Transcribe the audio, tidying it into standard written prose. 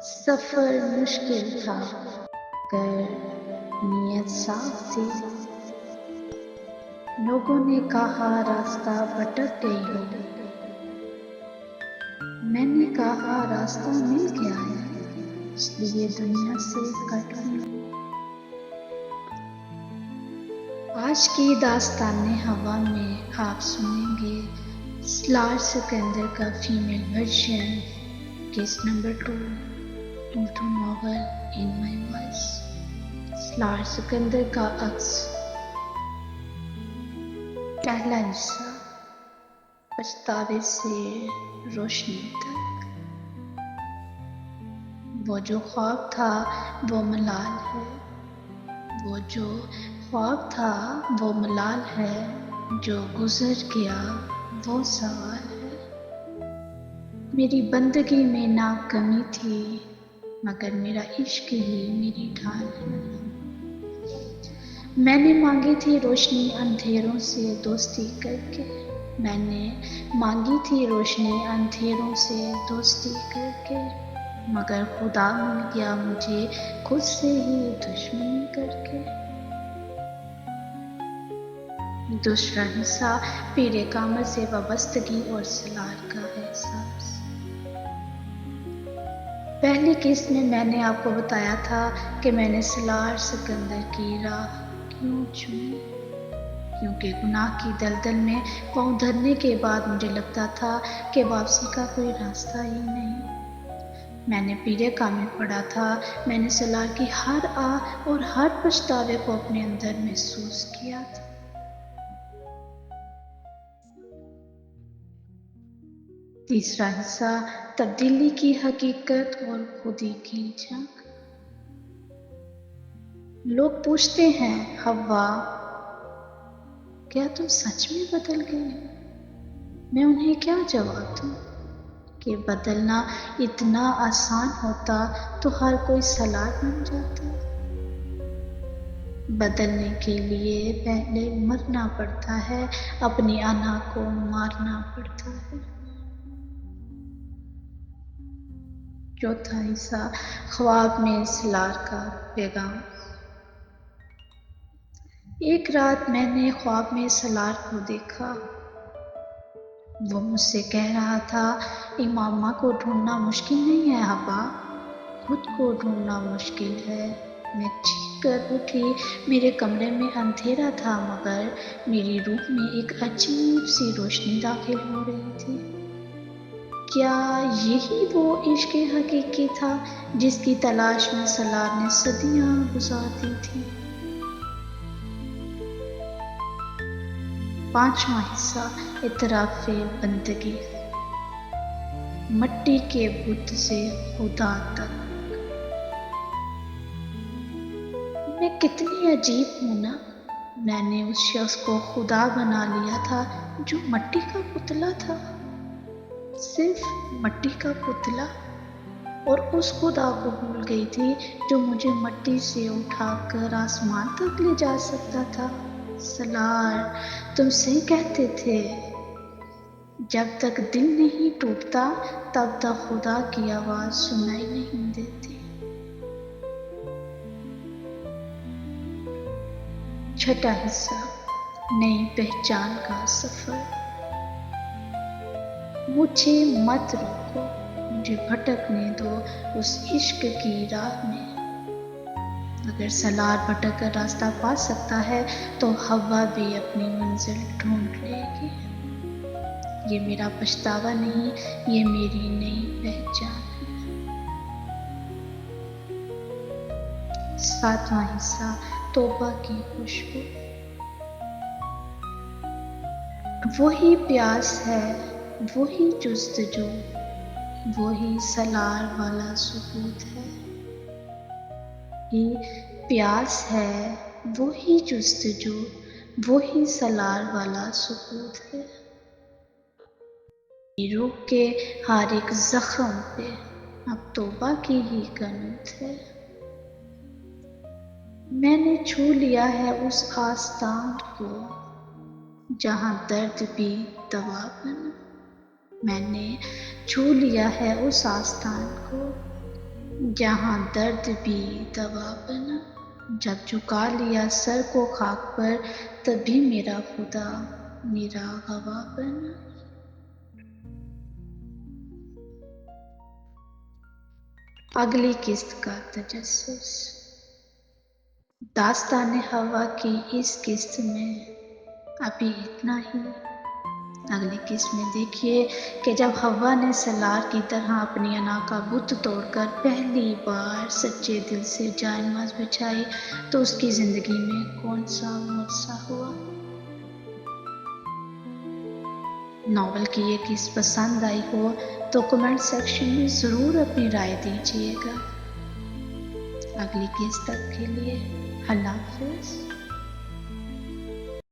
سفر مشکل تھا مگر نیت صاف تھی۔ لوگوں نے کہا راستہ بھٹک گئی ہو، میں نے کہا راستہ مل گیا ہے، اس لیے دنیا سے کٹ گئی۔ آج کی داستان ہوا میں آپ سنیں گے سلار سکندر کا female version, case number 2، Urdu novel in my voice. Salar Sikandar کا عکس۔ پہلا حصہ، پچھتاوے سے روشنی تک۔ وہ جو خواب تھا وہ ملال ہے، وہ جو خواب تھا وہ ملال ہے، جو گزر گیا وہ سوال ہے۔ میری بندگی میں نہ کمی تھی مگر میرا عشق ہی میری ڈھال ہے۔ میں نے مانگی تھی روشنی اندھیروں سے دوستی کر کے، میں نے مانگی تھی روشنی اندھیروں سے دوستی کر کے، مگر خدا مل گیا مجھے خود سے ہی دشمنی کر کے۔ دوسرا حصہ، پیر کامل سے وابستگی اور سلار کا احساس۔ پہلی قسط میں نے آپ کو بتایا تھا کہ میں نے سلار سکندر کی راہ کیوں چنی، کیونکہ گناہ کی دلدل میں پاؤں دھرنے کے بعد مجھے لگتا تھا کہ واپسی کا کوئی راستہ ہی نہیں۔ میں نے پیر کامل پڑھا تھا، میں نے سلار کی ہر آہ اور ہر پچھتاوے کو اپنے اندر محسوس کیا تھا۔ تیسرا حصہ، تبدیلی کی حقیقت اور خودی کی جنگ۔ لوگ پوچھتے ہیں، حوا کیا تم سچ میں بدل گئے؟ میں انہیں کیا جواب دوں کہ بدلنا اتنا آسان ہوتا تو ہر کوئی سلار بن جاتا۔ بدلنے کے لیے پہلے مرنا پڑتا ہے، اپنی انا کو مارنا پڑتا ہے۔ چوتھا حصہ، خواب میں سلار کا پیغام۔ ایک رات میں نے خواب میں سلار کو دیکھا، وہ مجھ سے کہہ رہا تھا، امامہ کو ڈھونڈنا مشکل نہیں ہے حوا، خود کو ڈھونڈنا مشکل ہے۔ میں چیخ کر اٹھی، میرے کمرے میں اندھیرا تھا مگر میری روح میں ایک عجیب سی روشنی داخل ہو رہی تھی۔ کیا یہی وہ عشق حقیقی تھا جس کی تلاش میں سلار نے صدیاں گزار دی تھی؟ پانچواں حصہ، اعتراف بندگی۔ مٹی کے بت سے خدا تک۔ میں کتنی عجیب ہوں نا، میں نے اس شخص کو خدا بنا لیا تھا جو مٹی کا پتلا تھا، صرف مٹی کا پتلا، اور اس خدا کو بھول گئی تھی جو مجھے مٹی سے اٹھا کر آسمان تک لے جا سکتا تھا۔ سلار، تم صحیح کہتے تھے، جب تک دل نہیں ٹوٹتا تب تک خدا کی آواز سنائی نہیں دیتی۔ چھٹا حصہ، نئی پہچان کا سفر۔ مجھے مت روکو، مجھے بھٹکنے دو اس عشق کی راہ میں۔ اگر سلار بھٹک کر راستہ پا سکتا ہے تو حوا بھی اپنی منزل ڈھونڈ لے گی۔ یہ میرا پچھتاوا نہیں، یہ میری نئی پہچان ہے۔ ساتواں حصہ، توبہ کی خوشبو۔ وہی پیاس ہے، وہی جستجو، وہی سلار والا سکوت ہے۔ پیاس ہے، وہی جستجو، وہی سلار والا سکوت ہے۔ روح کے ہر ایک زخم پہ اب توبہ کی ہی قنوت ہے۔ میں نے چھو لیا ہے اس آستان کو جہاں درد بھی دوا بنا، میں نے چھو لیا ہے اس آستان کو جہاں درد بھی دوا بنا، جب جھکا لیا سر کو خاک پر تبھی میرا خدا میرا گواہ بنا۔ اگلی قسط کا تجسس۔ داستان ہوا کی اس قسط میں ابھی اتنا ہی۔ اگلی قسط میں دیکھیے کہ جب ہوا نے سالار کی طرح اپنی انا کا بت توڑ کر پہلی بار سچے دل سے جائے نماز بچھائی تو اس کی زندگی میں کون سا معجزہ ہوا۔ ناول کی یہ قسط پسند آئی ہو تو کمنٹ سیکشن میں ضرور اپنی رائے دیجیے گا۔ اگلی قسط تک کے لیے اللہ حافظ۔